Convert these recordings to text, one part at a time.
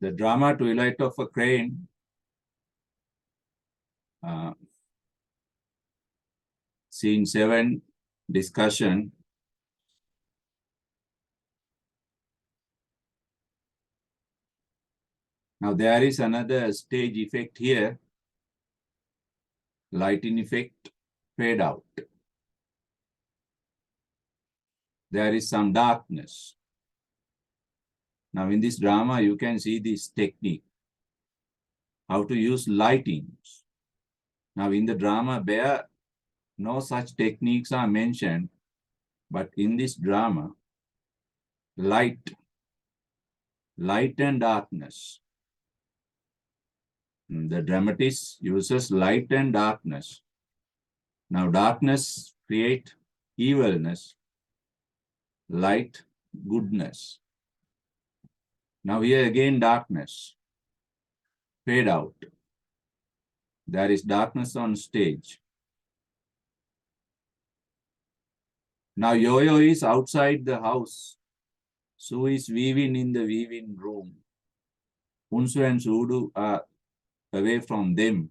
The drama Twilight of a Crane, scene 7, discussion. Now there is another stage effect here. Lighting effect, fade out. There is some darkness. Now in this drama, you can see this technique, how to use lightings. Now in the drama, there no such techniques are mentioned, but in this drama, light and darkness. The dramatist uses light and darkness. Now darkness creates evilness, light goodness. Now here again darkness, fade out. There is darkness on stage. Now Yo-Yo is outside the house. Sue is weaving in the weaving room. Unsu and Sudu are away from them.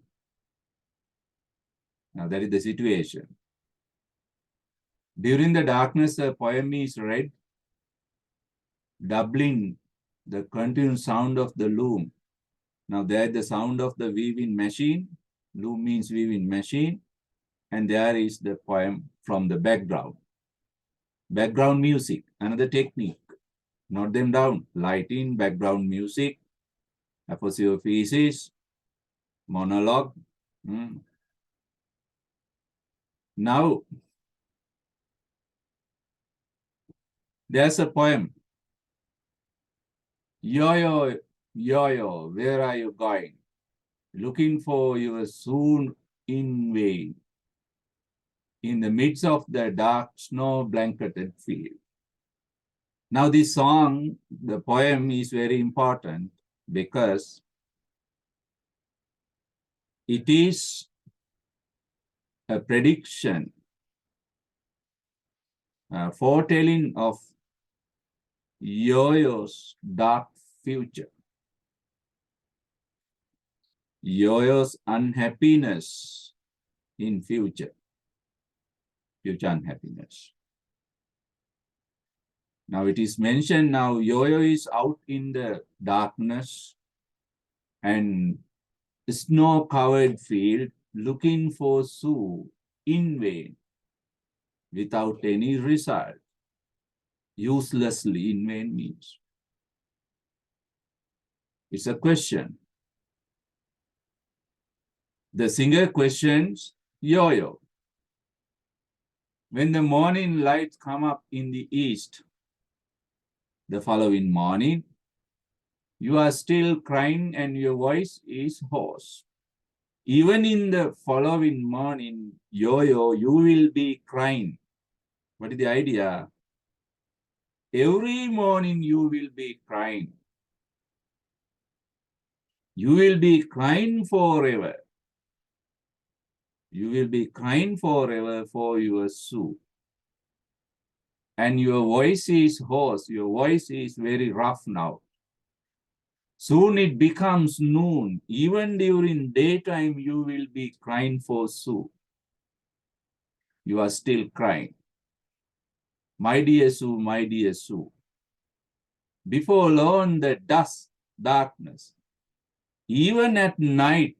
Now that is the situation. During the darkness, the poem is read, doubling the continuous sound of the loom. Now there is the sound of the weaving machine. Loom means weaving machine. And there is the poem from the background. Background music, another technique. Note them down. Lighting, background music, apophysis, monologue. Now, there's a poem. Yo-Yo, Yo-Yo, where are you going? Looking for your soon in vain. In the midst of the dark snow-blanketed field. Now this song, the poem is very important because it is a prediction, foretelling of Yo-Yo's dark future. Yo-Yo's unhappiness in future unhappiness. Now it is mentioned now Yo-Yo is out in the darkness and snow-covered field looking for Sue in vain without any result. Uselessly in vain means. It's a question. The singer questions Yo-Yo. When the morning lights come up in the east, the following morning, you are still crying and your voice is hoarse. Even in the following morning, Yo-Yo, you will be crying. What is the idea? Every morning you will be crying. You will be crying forever. You will be crying forever for your Sue. And your voice is hoarse. Your voice is very rough now. Soon it becomes noon. Even during daytime, you will be crying for Sue. You are still crying. My dear Sue, my dear Sue. Before long, the dusk, darkness, even at night,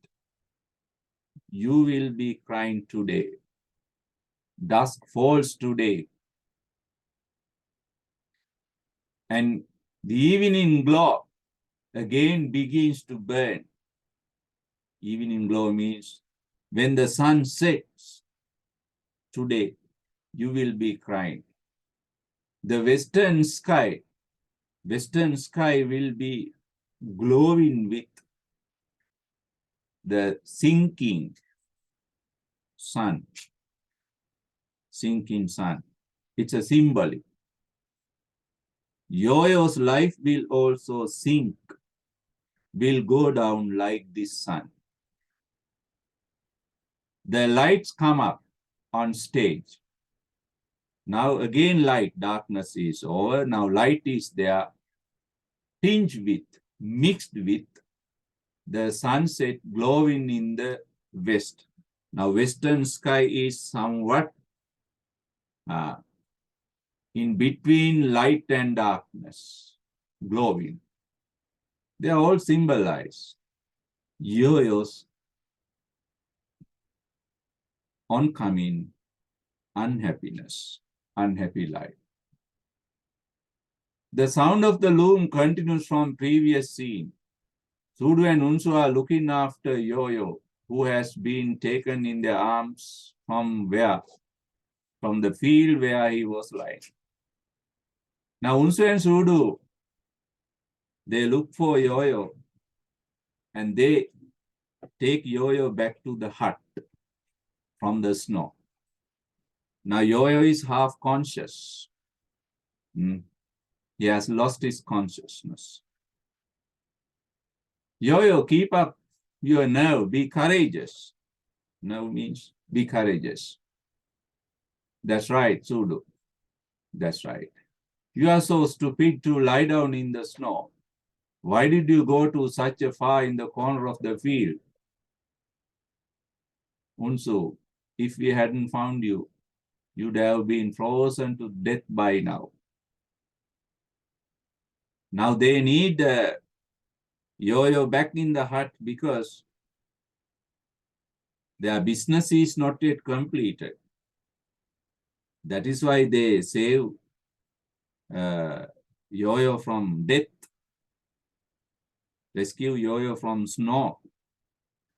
you will be crying today. Dusk falls today. And the evening glow again begins to burn. Evening glow means when the sun sets today, you will be crying. The western sky will be glowing with the sinking sun. Sinking sun. It's a symbolic. Yo-Yo's life will also sink, will go down like this sun. The lights come up on stage. Now again light, darkness is over. Now light is there, tinged with mixed with the sunset glowing in the west. Now, western sky is somewhat in between light and darkness, glowing. They all symbolize Yoyo's oncoming unhappiness, unhappy life. The sound of the loom continues from previous scene. Sudu and Unsu are looking after Yo-Yo, who has been taken in their arms from where? From the field where he was lying. Now Unsu and Sudu, they look for Yo-Yo and they take Yo-Yo back to the hut from the snow. Now Yo-Yo is half conscious. He has lost his consciousness. Yo-Yo, keep up your nerve, be courageous. Nerve means be courageous. That's right, Sudu. That's right. You are so stupid to lie down in the snow. Why did you go to such a far in the corner of the field? Unsu, if we hadn't found you, you'd have been frozen to death by now. Now they need Yo-Yo back in the hut because their business is not yet completed. That is why they save Yo-Yo from death, rescue Yo-Yo from snow,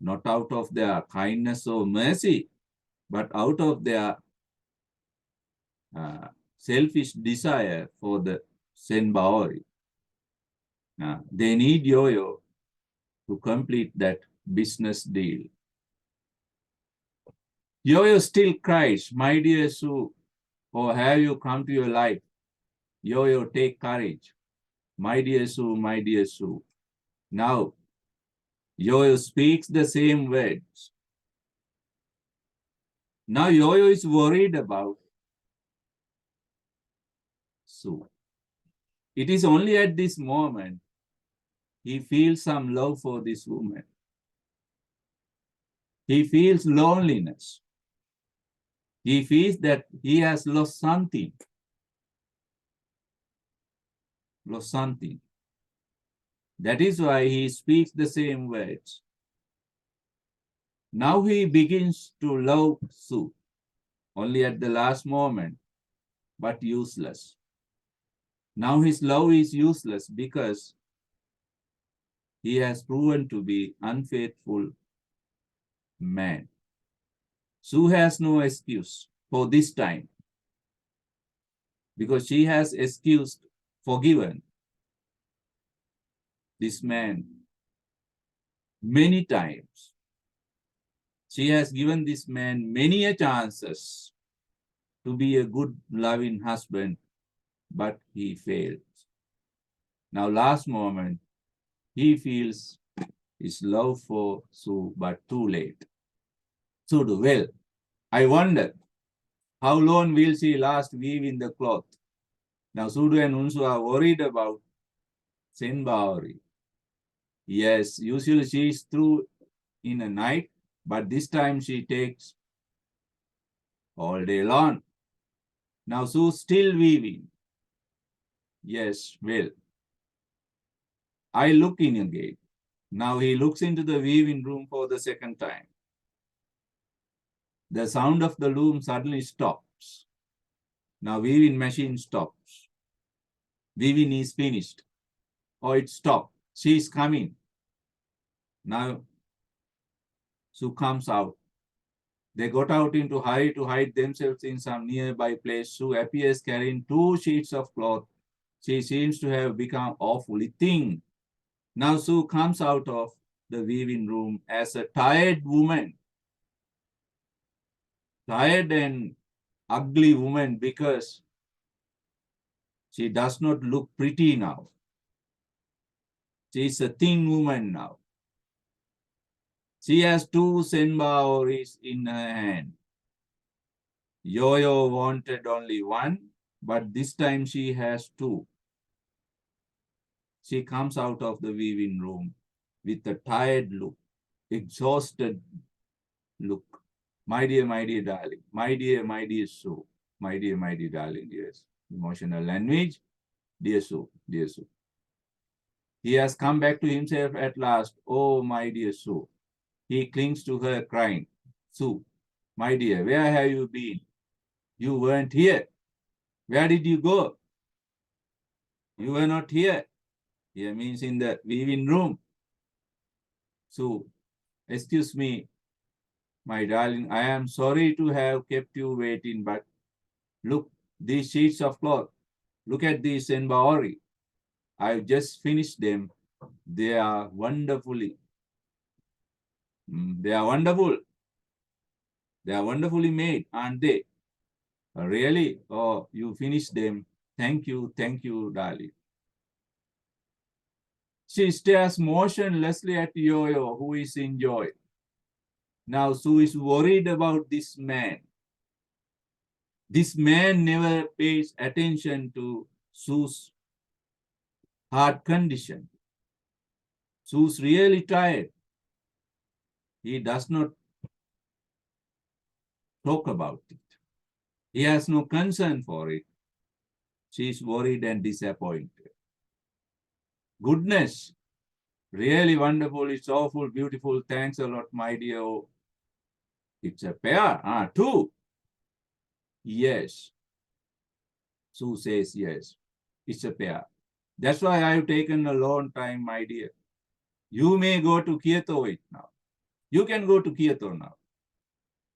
not out of their kindness or mercy, but out of their selfish desire for the Senbaori. They need Yo-Yo to complete that business deal. Yo-Yo still cries, my dear Sue, or have you come to your life? Yo-Yo, take courage. My dear Sue, my dear Sue. Now, Yo-Yo speaks the same words. Now Yo-Yo is worried about Sue. It is only at this moment he feels some love for this woman. He feels loneliness. He feels that he has lost something. Lost something. That is why he speaks the same words. Now he begins to love Sue, only at the last moment, but useless. Now his love is useless because he has proven to be unfaithful man. Sue has no excuse for this time because she has forgiven this man many times. She has given this man many a chances to be a good, loving husband, but he failed. Now, last moment, he feels his love for Sue, but too late. Sudu, well, I wonder how long will she last weaving the cloth? Now, Sudu and Unsu are worried about Senbaori. Yes, usually she is through in a night, but this time she takes all day long. Now Sue still weaving. Yes, well, I look in again. Now he looks into the weaving room for the second time. The sound of the loom suddenly stops. Now weaving machine stops. Weaving is finished. Oh, it stopped. She is coming. Now Sue comes out. They got out into hurry to hide themselves in some nearby place. Sue appears carrying 2 sheets of cloth. She seems to have become awfully thin. Now Sue comes out of the weaving room as a tired woman. Tired and ugly woman because she does not look pretty now. She is a thin woman now. She has 2 senbaoris in her hand. Yo-Yo wanted only one, but this time she has 2. She comes out of the weaving room with a tired look, exhausted look. My dear darling, my dear Sue, my dear darling, yes. Emotional language, dear Sue, dear Sue. He has come back to himself at last. Oh, my dear Sue. He clings to her, crying, Sue, my dear, where have you been? You weren't here. Where did you go? You were not here. Here means in the weaving room. Sue, excuse me, my darling, I am sorry to have kept you waiting, but look, these sheets of cloth. Look at these embroidery. I've just finished them. They are wonderfully. They are wonderful. They are wonderfully made, aren't they? Really? Oh, you finished them. Thank you, darling. She stares motionlessly at Yo-Yo, who is in joy. Now Sue is worried about this man. This man never pays attention to Sue's heart condition. Sue's really tired. He does not talk about it. He has no concern for it. She is worried and disappointed. Goodness, really wonderful. It's awful, beautiful. Thanks a lot, my dear. Oh, it's a pair. Two. Yes. Sue says yes. It's a pair. That's why I've taken a long time, my dear. You may go to Kyoto now. You can go to Kyoto now.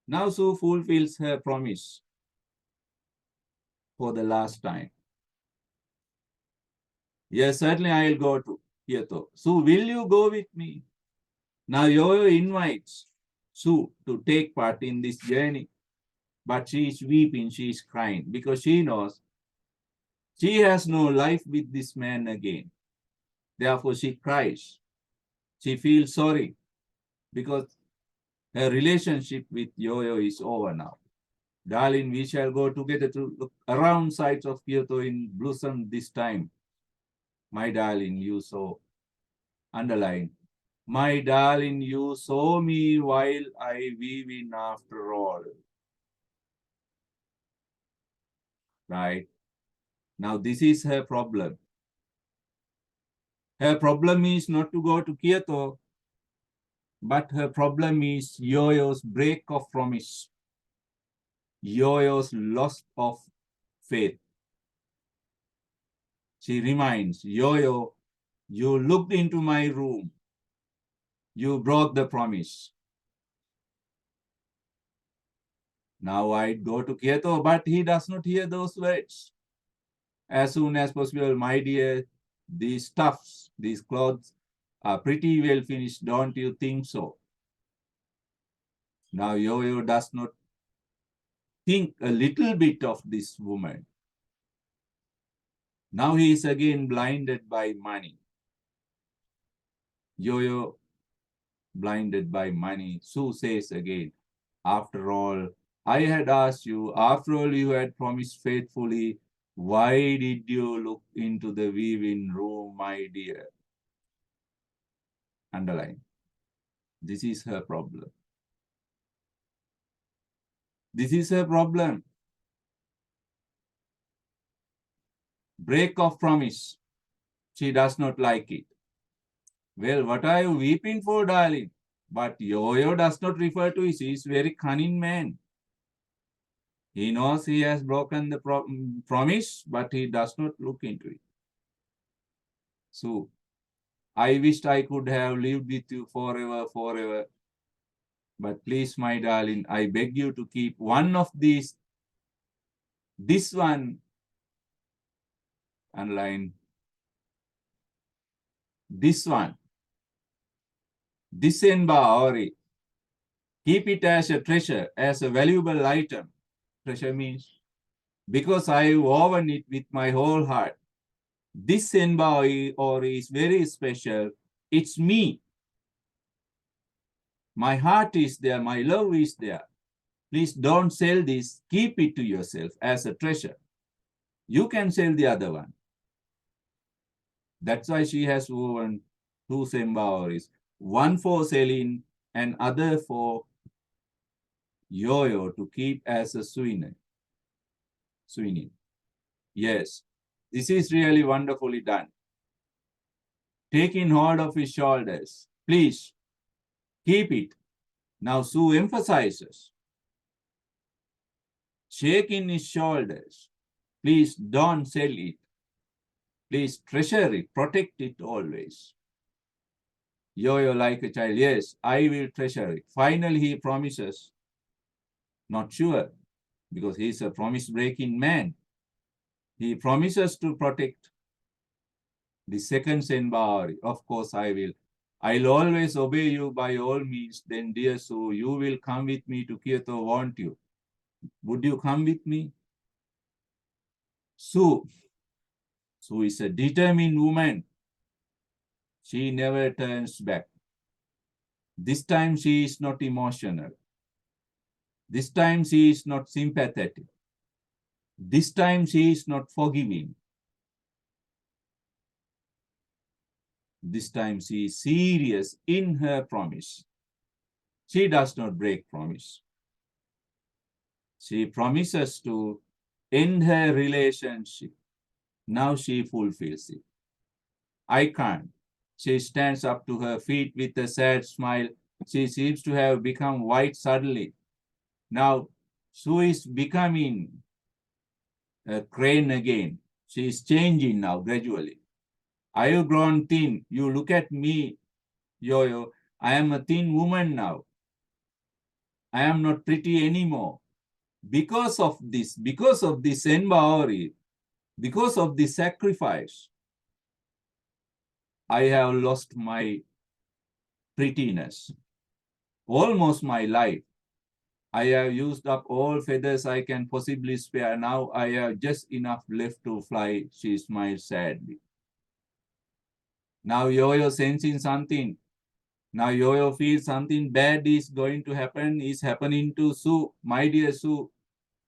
Now Sue fulfills her promise for the last time. Yes, certainly I'll go to Kyoto. Sue, will you go with me? Now Yo-Yo invites Sue to take part in this journey. But she is weeping, she is crying, because she knows she has no life with this man again. Therefore, she cries. She feels sorry because her relationship with Yo-Yo is over now. Darling, we shall go together to look around sights of Kyoto in blossom this time. My darling, you saw. Underline. My darling, you saw me while I weave in after all. Right? Now, this is her problem. Her problem is not to go to Kyoto, but her problem is Yo-Yo's break of promise. Yo-Yo's loss of faith. She reminds, Yo-Yo, you looked into my room. You broke the promise. Now I'd go to Kyoto, but he does not hear those words. As soon as possible, my dear, these stuffs, these clothes are pretty well finished, don't you think so? Now Yo-Yo does not think a little bit of this woman. Now he is again blinded by money. Yo-Yo blinded by money. Sue says again, after all, I had asked you, after all you had promised faithfully, why did you look into the weaving room, my dear? Underline. This is her problem. This is her problem. Break of promise. She does not like it. Well, what are you weeping for, darling? But Yo-Yo does not refer to it. He is a very cunning man. He knows he has broken the promise, but he does not look into it. So, I wished I could have lived with you forever, forever. But please, my darling, I beg you to keep one of these. This one, underline. This one. This embroidery. Keep it as a treasure, as a valuable item. Treasure means because I woven it with my whole heart. This embroidery is very special. It's me. My heart is there. My love is there. Please don't sell this. Keep it to yourself as a treasure. You can sell the other one. That's why she has woven two sembaoris, one for Celine and other for Yo-Yo to keep as a souvenir. Yes, this is really wonderfully done. Taking hold of his shoulders. Please, keep it. Now Sue emphasizes. Shaking his shoulders. Please don't sell it. Please treasure it. Protect it always. Yo-Yo like a child. Yes, I will treasure it. Finally, he promises. Not sure, because he's a promise-breaking man. He promises to protect the second Senbari. Of course, I will. I'll always obey you by all means. Then, dear Sue, you will come with me to Kyoto, won't you? Would you come with me? Sue is a determined woman. She never turns back. This time she is not emotional. This time she is not sympathetic. This time she is not forgiving. This time she is serious in her promise. She does not break promise. She promises to end her relationship. Now she fulfills it. I can't. She stands up to her feet with a sad smile. She seems to have become white suddenly. Now Sue is becoming a crane again. She is changing now gradually. Are you grown thin? You look at me, Yo-Yo. I am a thin woman now. I am not pretty anymore. Because of this Senbaori, because of this sacrifice, I have lost my prettiness, almost my life. I have used up all feathers I can possibly spare. Now I have just enough left to fly. She smiled sadly. Now Yo-Yo sensing something. Now Yo-Yo feels something bad is going to happen, is happening to Sue. My dear Sue.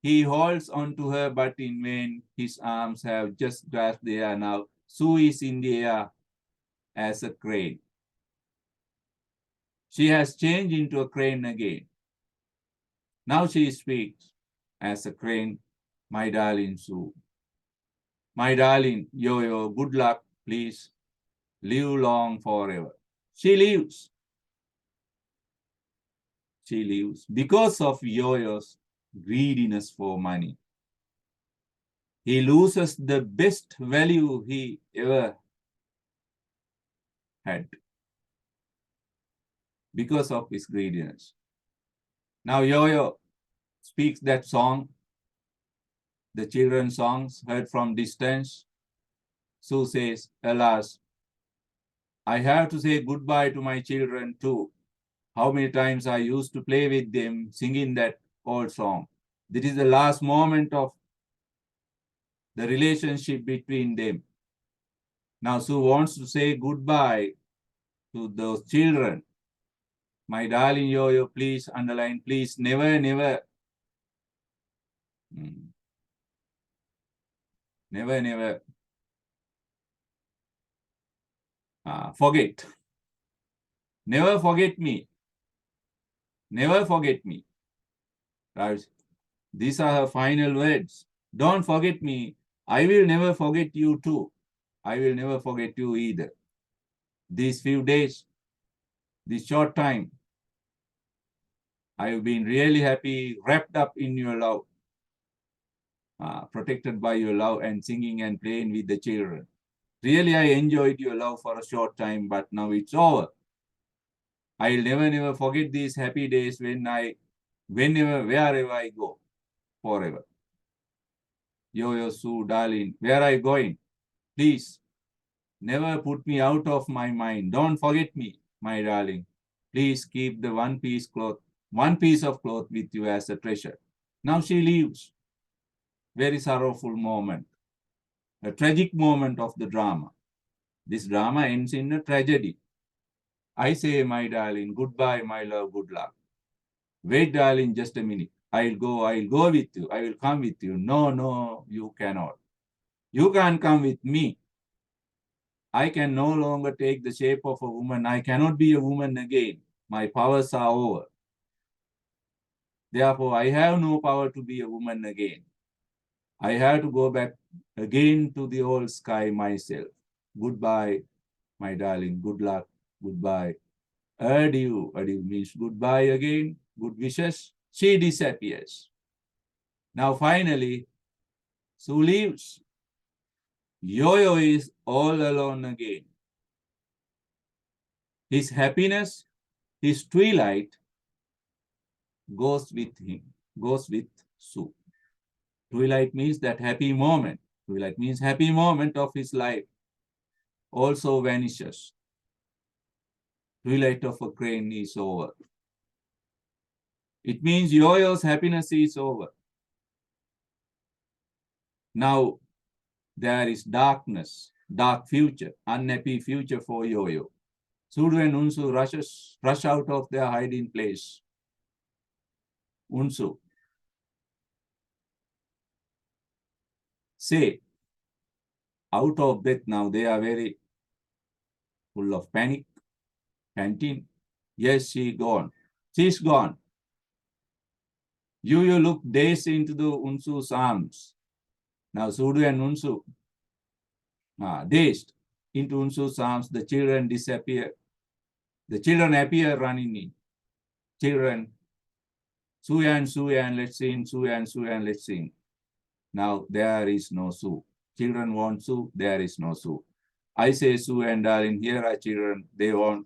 He holds on to her, but in vain. His arms have just grasped the air now. Sue is in the air as a crane. She has changed into a crane again. Now she speaks as a crane, my darling Sue. My darling Yo-Yo, good luck, please. Live long forever. She lives. She lives because of Yo-Yo's greediness for money. He loses the best value he ever had because of his greediness. Now Yo-Yo speaks that song, the children's songs heard from distance. Sue says, alas, I have to say goodbye to my children too. How many times I used to play with them singing that old song. This is the last moment of the relationship between them. Now Sue wants to say goodbye to those children. My darling Yo-Yo, please underline, please never, never, never, never forget. Never forget me. Never forget me. Right? These are her final words. Don't forget me. I will never forget you too. I will never forget you either. These few days, this short time, I have been really happy, wrapped up in your love, protected by your love and singing and playing with the children. Really, I enjoyed your love for a short time, but now it's over. I'll never, never forget these happy days whenever, wherever I go, forever. Yo-Yo Sue, darling, where are you going? Please, never put me out of my mind. Don't forget me, my darling. Please keep the one piece of cloth with you as a treasure. Now she leaves. Very sorrowful moment. A tragic moment of the drama. This drama ends in a tragedy. I say, my darling, goodbye, my love, good luck. Wait, darling, just a minute. I'll go with you. I will come with you. No, no, you cannot. You can't come with me. I can no longer take the shape of a woman. I cannot be a woman again. My powers are over. Therefore, I have no power to be a woman again. I have to go back again to the old sky myself. Goodbye, my darling. Good luck. Goodbye. Adieu. Adieu means goodbye again. Good wishes. She disappears. Now, finally, Sue leaves. Yo-Yo is all alone again. His happiness, his twilight goes with him, goes with Sue. Twilight means that happy moment. Twilight means happy moment of his life also vanishes. Twilight of a crane is over. It means Yo-Yo's happiness is over. Now there is darkness, dark future, unhappy future for Yo-Yo. Sudo and Unsu rush out of their hiding place. Unsu, say, out of breath now, they are very full of panic, panting. Yes, she's gone. She's gone. You look dazed into the Unsu's arms. Now Sudo and Unsu, dazed into Unsu's arms, the children disappear. The children appear running in. Children, Suyan, let's sing, Suyan, let's sing. Now there is no Sue. Children want Sue, there is no Sue. I say Sue and darling, here are children, they want.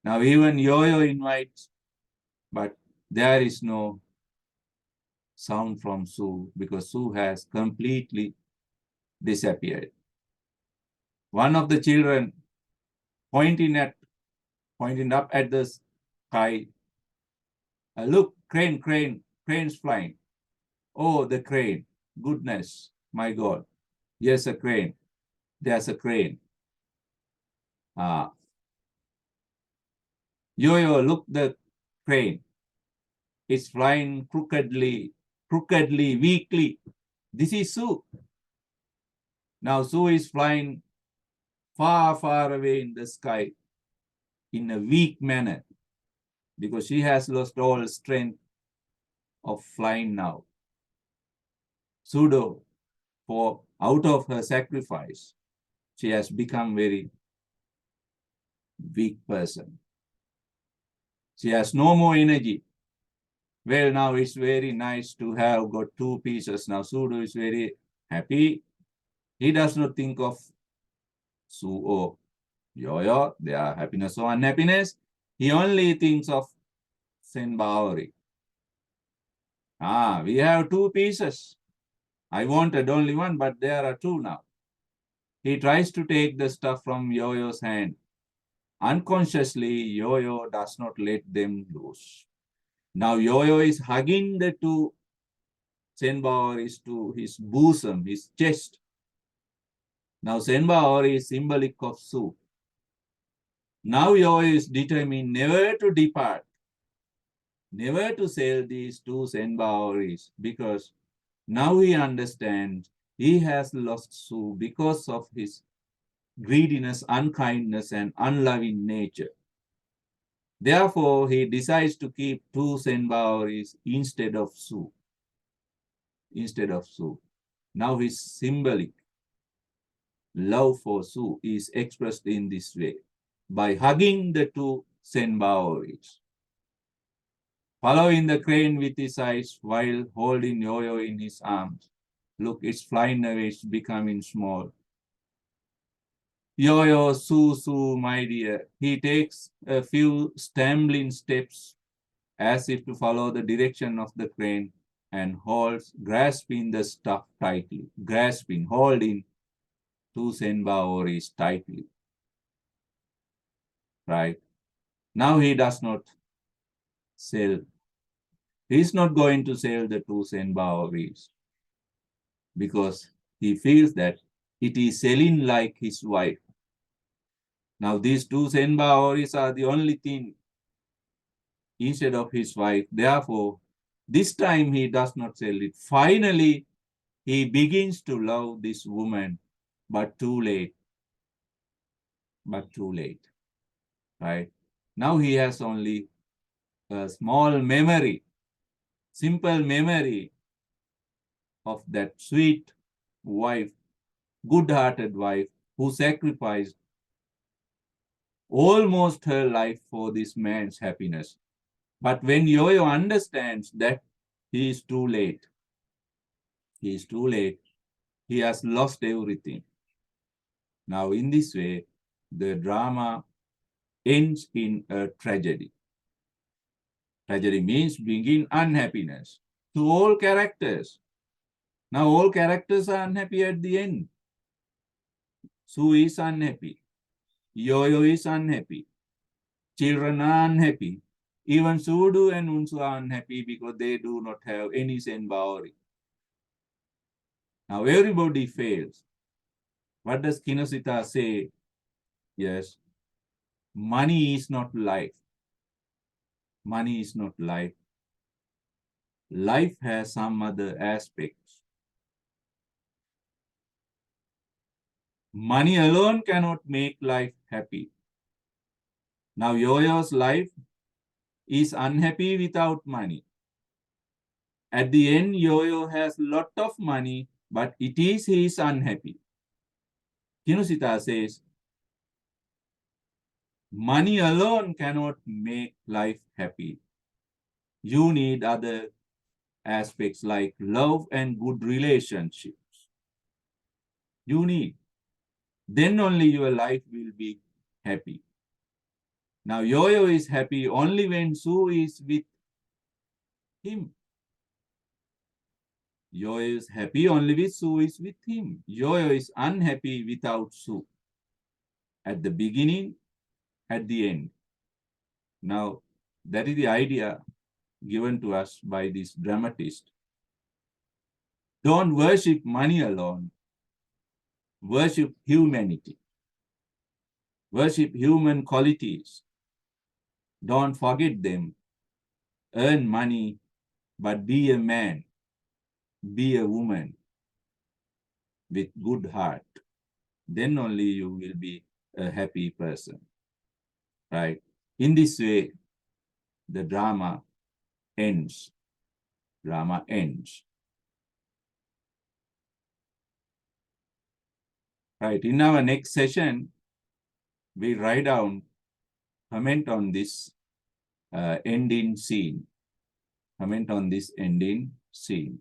Now even Yo-Yo invites, but there is no sound from Sue because Sue has completely disappeared. One of the children pointing up at the sky. Look, crane's flying. Oh, the crane. Goodness, my God. Yes, a crane. There's a crane. Yo-Yo, look the crane. It's flying crookedly, weakly. This is Sue. Now Sue is flying far, far away in the sky in a weak manner because she has lost all strength of flying now. Pseudo, for out of her sacrifice, she has become very weak person. She has no more energy. Well, now it's very nice to have got two pieces. Now Pseudo is very happy. He does not think of Sue or Yo-Yo, their happiness or unhappiness. He only thinks of Senbaori. We have two pieces. I wanted only one, but there are two now. He tries to take the stuff from Yo-Yo's hand. Unconsciously, Yo-Yo does not let them loose. Now Yo-Yo is hugging the two Senbaoris to his bosom, his chest. Now Senbaori is symbolic of Sue. Now Yo-Yo is determined never to depart, never to sell these two Senbaoris, because now he understands he has lost Sue because of his greediness, unkindness, and unloving nature. Therefore, he decides to keep two Senbaoris instead of Sue. Now his symbolic love for Sue is expressed in this way, by hugging the two Senbaoris, following the crane with his eyes while holding Yo-Yo in his arms. Look, it's flying away, it's becoming small. Yo-Yo, Sue, my dear. He takes a few stumbling steps as if to follow the direction of the crane and holds, grasping the stuff tightly, holding two Senbaoris tightly. Right? Now he does not sell. He's not going to sell the two Senbaoris because he feels that it is selling like his wife. Now these two Senbaoris are the only thing instead of his wife. Therefore, this time he does not sell it. Finally, he begins to love this woman, but too late. but too late, right? Now he has only a small memory, simple memory of that sweet wife, good-hearted wife who sacrificed almost her life for this man's happiness. But when Yo-Yo understands that he is too late, he is too late, he has lost everything. Now, in this way, the drama ends in a tragedy. Tragedy means bringing unhappiness to all characters. Now, all characters are unhappy at the end. Sue is unhappy. Yo-Yo is unhappy. Children are unhappy. Even Sudu and Unsu are unhappy because they do not have any senbawari. Now, everybody fails. What does Kinosita say? Yes, money is not life. Money is not life. Life has some other aspects. Money alone cannot make life happy. Now, Yo-Yo's life is unhappy without money. At the end, Yo-Yo has lot of money, but it is he is unhappy. Kinosita says, money alone cannot make life happy. You need other aspects like love and good relationships. You need. Then only your life will be happy. Now, Yo-Yo is happy only when Sue is with him. Yo-Yo is happy only when Sue is with him. Yo-Yo is unhappy without Sue. At the beginning, at the end. Now, that is the idea given to us by this dramatist. Don't worship money alone. Worship humanity. Worship human qualities. Don't forget them. Earn money, but be a man. Be a woman with good heart. Then only you will be a happy person. Right? In this way, the drama ends. Drama ends. Right. In our next session, we write down, comment on this ending scene. Comment on this ending scene.